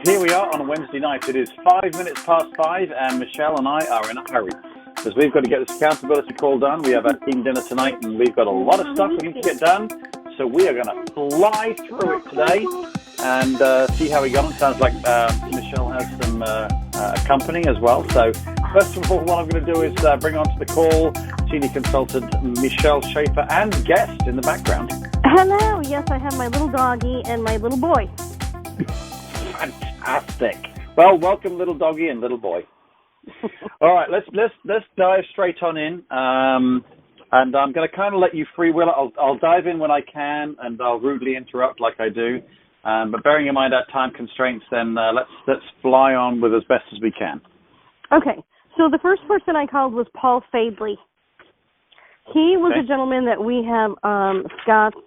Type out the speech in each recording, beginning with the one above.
here we are on a Wednesday night. It is 5 minutes past 5, and Michelle and I are in a hurry because we've got to get this accountability call done. We have our team dinner tonight, and we've got a lot of stuff we need to get done. So we are going to fly through it today and see how we got on. Sounds like Michelle has some company as well. So first of all, what I'm going to do is bring onto the call senior consultant Michelle Shaffer and guest in the background. Hello. Yes, I have my little doggy and my little boy. Fantastic. Well, welcome, little doggy and little boy. All right, let's dive straight on in. And I'm going to kind of let you free will. I'll dive in when I can, and I'll rudely interrupt like I do. But bearing in mind our time constraints, then let's fly on with as best as we can. Okay. So the first person I called was Paul Fadley. He was a gentleman that we have Scott's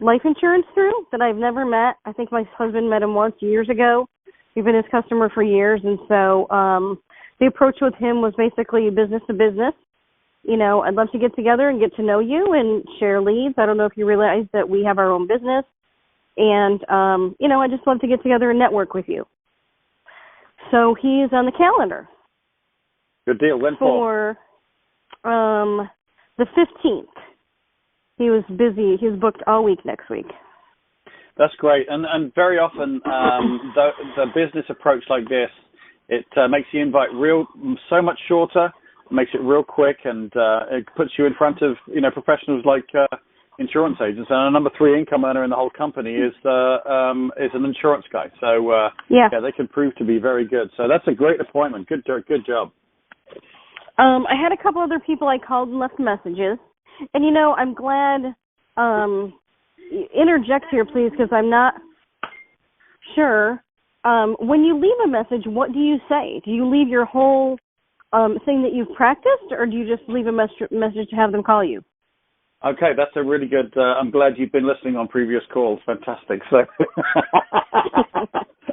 life insurance through that I've never met. I think my husband met him once years ago. We've been his customer for years, and so the approach with him was basically business to business. You know, I'd love to get together and get to know you and share leads. I don't know if you realize that we have our own business, and you know, I just love to get together and network with you. So he is on the calendar. Good deal. When for the 15th. He was busy. He was booked all week next week. That's great. And very often the business approach like this, it makes the invite so much shorter, makes it real quick, and it puts you in front of professionals like insurance agents. And a number 3 income earner in the whole company is an insurance guy. So yeah, they can prove to be very good. So that's a great appointment. Good job. I had a couple other people I called and left messages. And, I'm glad, interject here, please, because I'm not sure. When you leave a message, what do you say? Do you leave your whole thing that you've practiced, or do you just leave a message to have them call you? Okay, that's a really good, I'm glad you've been listening on previous calls. Fantastic. So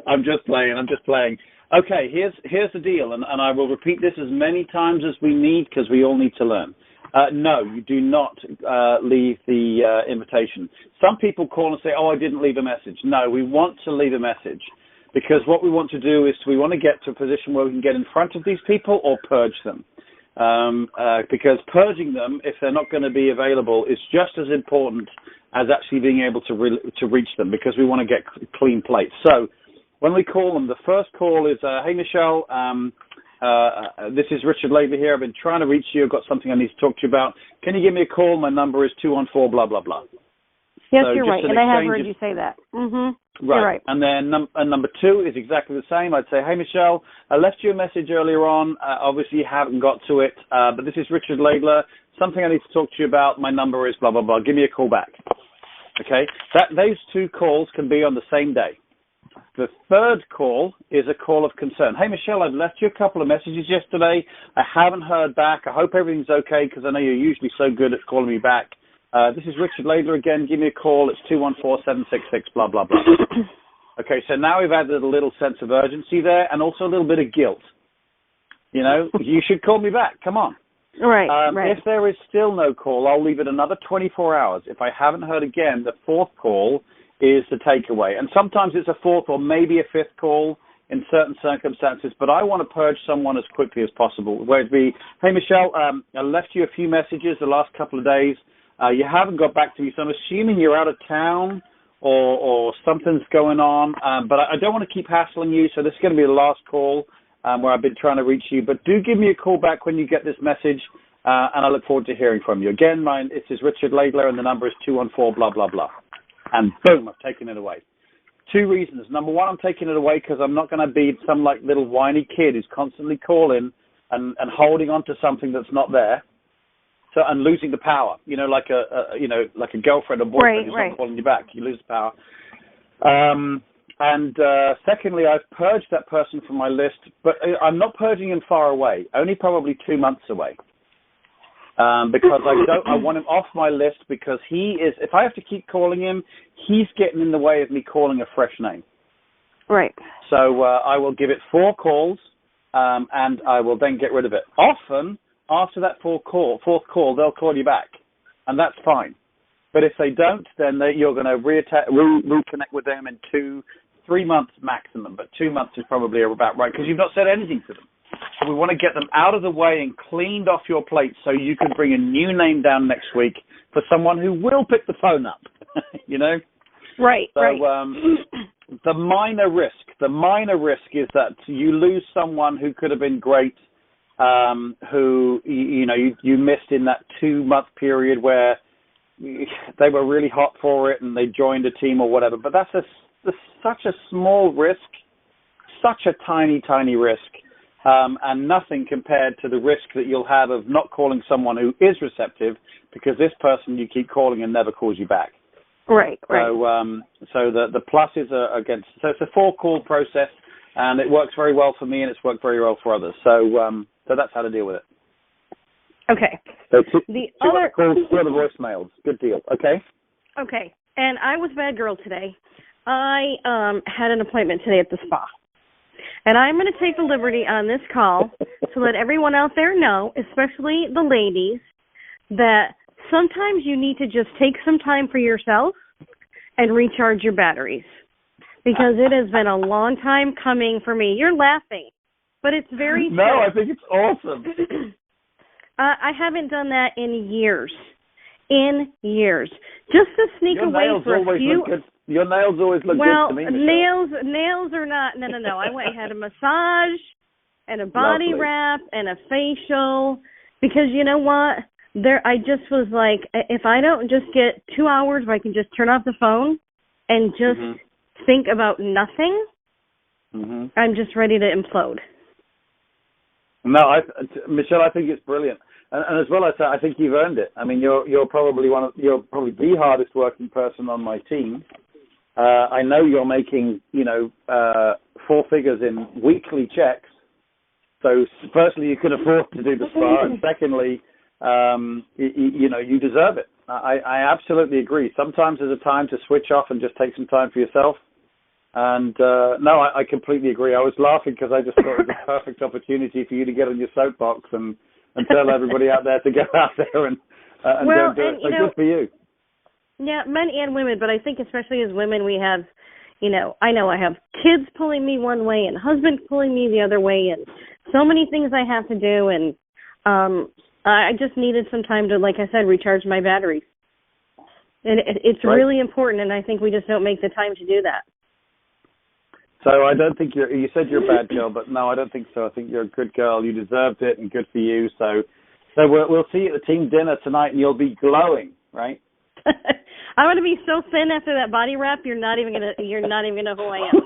I'm just playing. Okay, here's the deal, and I will repeat this as many times as we need because we all need to learn. No, you do not leave the invitation. Some people call and say, I didn't leave a message. No, we want to leave a message because what we want to do is we want to get to a position where we can get in front of these people or purge them. Because purging them, if they're not going to be available, is just as important as actually being able to reach them because we want to get clean plates. So when we call them, the first call is, hey, Michelle, this is Richard Laidler here. I've been trying to reach you. I've got something I need to talk to you about. Can you give me a call? My number is 214 blah, blah, blah. Yes, so you're right. And I have heard you say that. Mm-hmm. Right. You're right. And then number 2 is exactly the same. I'd say, hey, Michelle, I left you a message earlier on. Obviously, you haven't got to it. But this is Richard Laidler. Something I need to talk to you about. My number is blah, blah, blah. Give me a call back. Okay? Those 2 calls can be on the same day. The third call is a call of concern. Hey, Michelle, I've left you a couple of messages yesterday. I haven't heard back. I hope everything's okay because I know you're usually so good at calling me back. This is Richard Laidler again. Give me a call. It's 214-766, blah, blah, blah. Okay, so now we've added a little sense of urgency there and also a little bit of guilt. You should call me back. Come on. Right. If there is still no call, I'll leave it another 24 hours. If I haven't heard again, the 4th call is the takeaway. And sometimes it's a 4th or maybe a 5th call in certain circumstances, but I want to purge someone as quickly as possible. Where it'd be, hey, Michelle, I left you a few messages the last couple of days. You haven't got back to me, so I'm assuming you're out of town or something's going on, but I don't want to keep hassling you, so this is going to be the last call where I've been trying to reach you. But do give me a call back when you get this message, and I look forward to hearing from you. Again, this is Richard Laidler, and the number is 214 blah, blah, blah. And boom, I've taken it away. 2 reasons. Number 1, I'm taking it away because I'm not going to be some little whiny kid who's constantly calling and holding on to something that's not there. So and losing the power. Like a girlfriend or boyfriend who's not calling you back. You lose the power. And secondly, I've purged that person from my list, but I'm not purging him far away. Only probably 2 months away. Because I want him off my list because if I have to keep calling him, he's getting in the way of me calling a fresh name. Right. So I will give it 4 calls, and I will then get rid of it. Often, after that 4th call, they'll call you back, and that's fine. But if they don't, then you're going to reconnect with them in 2, 3 months maximum, but 2 months is probably about right because you've not said anything to them. So we want to get them out of the way and cleaned off your plate so you can bring a new name down next week for someone who will pick the phone up, you know? Right, so, right. The minor risk is that you lose someone who could have been great, who, you missed in that 2 month period where they were really hot for it and they joined a team or whatever. But that's such a small risk, such a tiny, tiny risk. And nothing compared to the risk that you'll have of not calling someone who is receptive because this person you keep calling and never calls you back. Right, right. So the pluses are against. So it's a 4-call process, and it works very well for me, and it's worked very well for others. So that's how to deal with it. Okay. So two other calls, 2 other voicemails. Good deal. Okay. Okay. And I was a bad girl today. I had an appointment today at the spa. And I'm going to take the liberty on this call to let everyone out there know, especially the ladies, that sometimes you need to just take some time for yourself and recharge your batteries. Because it has been a long time coming for me. You're laughing, but it's very true. No, I think it's awesome. I haven't done that in years. Just to sneak away for a few. Your nails always look good to me, Michelle. Nails are not. No. I went and had a massage and a body wrap and a facial because you know what? I just was like, if I don't just get 2 hours where I can just turn off the phone and just think about nothing, I'm just ready to implode. No, Michelle, I think it's brilliant. And as well as that, I think you've earned it. I mean, you're probably the hardest working person on my team. I know you're making, 4 figures in weekly checks. So firstly, you can afford to do the spa, and secondly, you deserve it. I absolutely agree. Sometimes there's a time to switch off and just take some time for yourself. And I completely agree. I was laughing because I just thought it was a perfect opportunity for you to get on your soapbox and tell everybody out there to go out there and go do it. So good for you. Yeah, men and women, but I think especially as women, we have, I know I have kids pulling me one way and husband pulling me the other way, and so many things I have to do, and I just needed some time to, like I said, recharge my batteries. And it's really important, and I think we just don't make the time to do that. So I don't think you said you're a bad girl, but no, I don't think so. I think you're a good girl. You deserved it, and good for you. So we'll see you at the team dinner tonight, and you'll be glowing, right? I'm going to be so thin after that body wrap, you're not even gonna know who I am.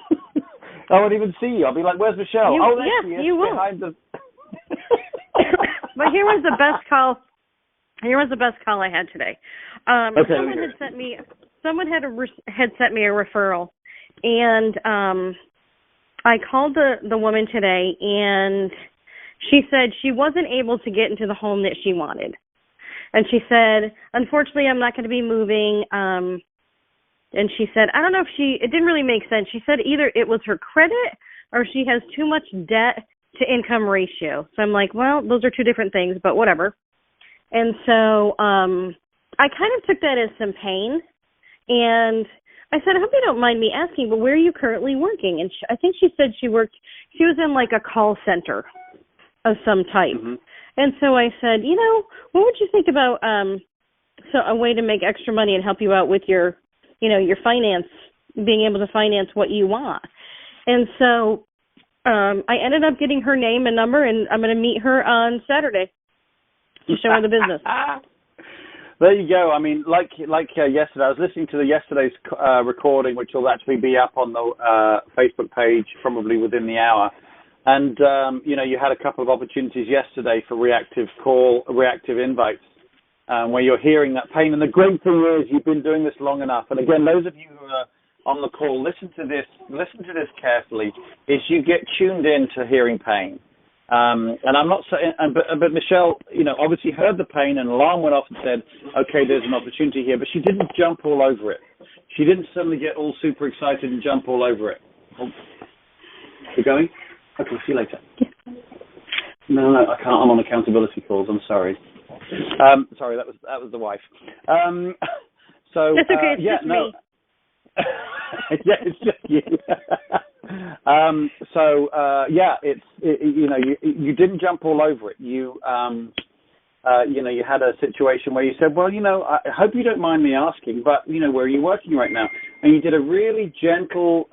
I won't even see you. I'll be like, "Where's Michelle?" There she is. You will. But here was the best call. Here was the best call I had today. Someone had sent me a referral, and I called the woman today, and she said she wasn't able to get into the home that she wanted. And she said, unfortunately, I'm not going to be moving. And she said, I don't know if it didn't really make sense. She said either it was her credit or she has too much debt to income ratio. So I'm like, well, those are 2 different things, but whatever. And so I kind of took that as some pain. And I said, I hope you don't mind me asking, but where are you currently working? And I think she said she was in like a call center of some type. And so I said, what would you think about a way to make extra money and help you out with your finance, being able to finance what you want? And so I ended up getting her name and number, and I'm going to meet her on Saturday to show her the business. There you go. I mean, like yesterday, I was listening to yesterday's recording, which will actually be up on the Facebook page probably within the hour. And, you had a couple of opportunities yesterday for reactive invites, where you're hearing that pain. And the great thing is you've been doing this long enough. And again, those of you who are on the call, listen to this carefully, is you get tuned in to hearing pain. And I'm not saying, but Michelle, obviously heard the pain, and an alarm went off and said, okay, there's an opportunity here, but she didn't jump all over it. She didn't suddenly get all super excited and jump all over it. Oh. You going? Okay, see you later. No, I can't. I'm on accountability calls. I'm sorry. Sorry, that was the wife. So that's okay. It's yeah, just no. me. Yeah, it's just you. You didn't jump all over it. You had a situation where you said, well, I hope you don't mind me asking, but, where are you working right now? And you did a really gentle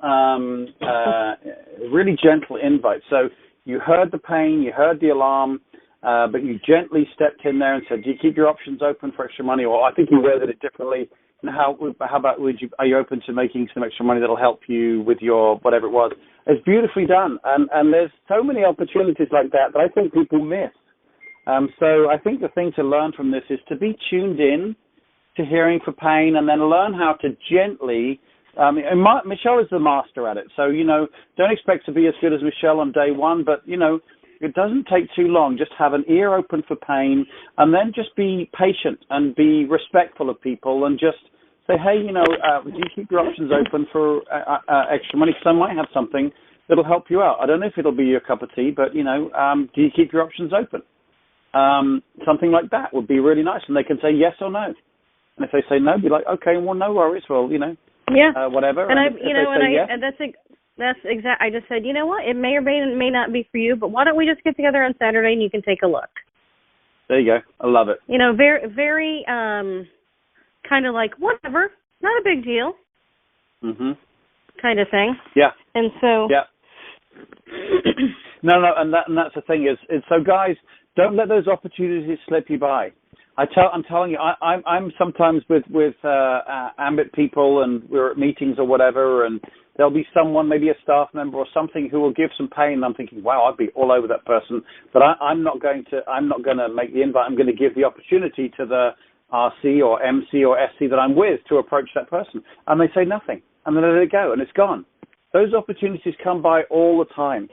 invite. So you heard the pain, you heard the alarm, but you gently stepped in there and said, do you keep your options open for extra money? Or I think you worded it differently. How about are you open to making some extra money that'll help you with your whatever it was? It's beautifully done, and there's so many opportunities like that I think people miss. So I think the thing to learn from this is to be tuned in to hearing for pain, and then learn how to gently. Michelle is the master at it, so don't expect to be as good as Michelle on day one, but it doesn't take too long. Just have an ear open for pain, and then just be patient and be respectful of people, and just say, hey, do you keep your options open for extra money? Because I might have something that'll help you out. I don't know if it'll be your cup of tea, but, do you keep your options open? Something like that would be really nice, and they can say yes or no. And if they say no, be like, okay, well, no worries. Well, whatever. And that's exact. I just said, you know what? It may or may not be for you, but why don't we just get together on Saturday and you can take a look. There you go. I love it. Very, very kind of like whatever, not a big deal. Mhm. Kind of thing. Yeah. And so. Yeah. No, and that's the thing is so guys, don't let those opportunities slip you by. I'm telling you, I'm sometimes with Ambit people, and we're at meetings or whatever, and there'll be someone, maybe a staff member or something, who will give some pain. And I'm thinking, wow, I'd be all over that person, but I'm not going to make the invite. I'm going to give the opportunity to the RC or MC or SC that I'm with to approach that person, and they say nothing, and then let it go, and it's gone. Those opportunities come by all the time.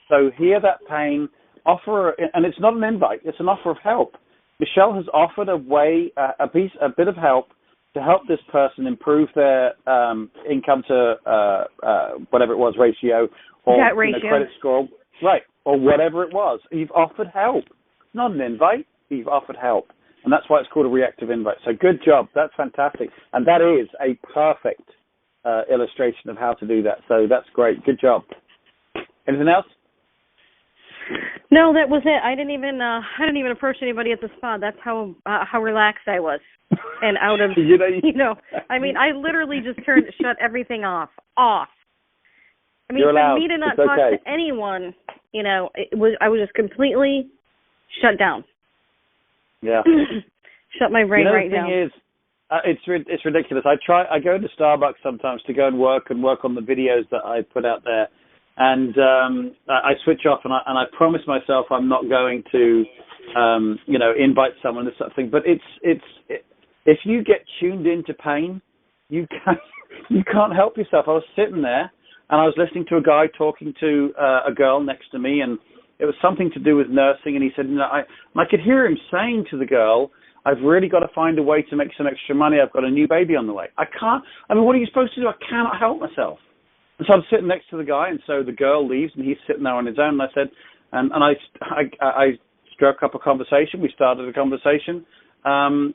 So hear that pain, offer, and it's not an invite; it's an offer of help. Michelle has offered a bit of help to help this person improve their income to whatever it was, ratio, or credit score, right, or whatever it was. You've offered help. It's not an invite. You've offered help, and that's why it's called a reactive invite. So good job. That's fantastic, and that is a perfect illustration of how to do that. So that's great. Good job. Anything else? No, that was it. I didn't even approach anybody at the spa. That's how relaxed I was, and out of I literally just shut everything off. I mean, for me to not talk to anyone, I was just completely shut down. Yeah. Shut my brain right down. The thing is, it's ridiculous. I go to Starbucks sometimes to go and work on the videos that I put out there. And I switch off, and I promise myself I'm not going to, invite someone, this sort of thing. But if you get tuned into pain, you can't help yourself. I was sitting there, and I was listening to a guy talking to a girl next to me, and it was something to do with nursing. And he said, I could hear him saying to the girl, I've really got to find a way to make some extra money. I've got a new baby on the way. What are you supposed to do? I cannot help myself. And so I'm sitting next to the guy, and so the girl leaves, and he's sitting there on his own. And I said, and I struck up a conversation. We started a conversation, I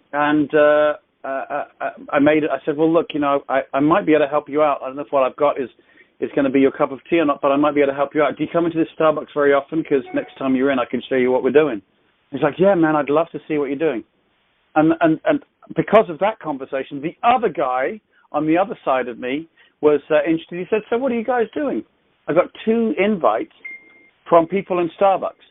said, well, look, I might be able to help you out. I don't know if what I've got is going to be your cup of tea or not, but I might be able to help you out. Do you come into this Starbucks very often? Because next time you're in, I can show you what we're doing. He's like, yeah, man, I'd love to see what you're doing. And because of that conversation, the other guy on the other side of me was interested. He said, so what are you guys doing? I got 2 invites from people in Starbucks.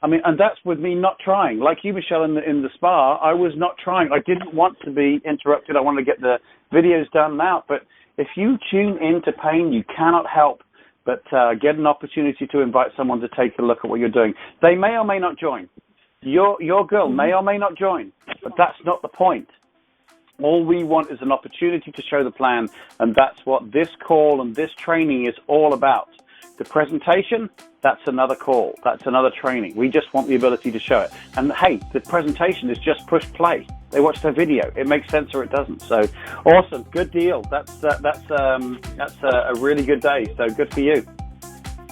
I mean, and that's with me not trying. Like you, Michelle, in the spa, I was not trying. I didn't want to be interrupted. I wanted to get the videos done and out. But if you tune into pain, you cannot help but get an opportunity to invite someone to take a look at what you're doing. They may or may not join. Your girl may or may not join, but that's not the point. All we want is an opportunity to show the plan, and that's what this call and this training is all about. The presentation, that's another call. That's another training. We just want the ability to show it. And hey, the presentation is just push play. They watch the video. It makes sense or it doesn't. So awesome. Good deal. That's a really good day. So good for you.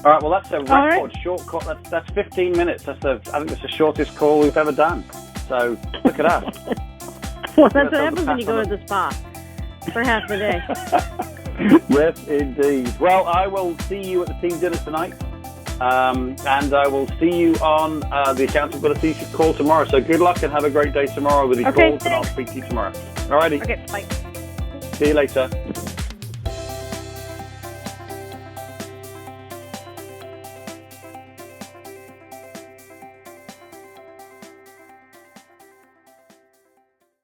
All right. Well, that's a record short call. That's 15 minutes. I think it's the shortest call we've ever done. So look at us. Well, that's what happens when you go to the spa for half the day. Yes, indeed. Well, I will see you at the team dinner tonight, and I will see you on the accountability call tomorrow. So good luck and have a great day tomorrow with your calls, and I'll speak to you tomorrow. All righty. Okay, bye. See you later.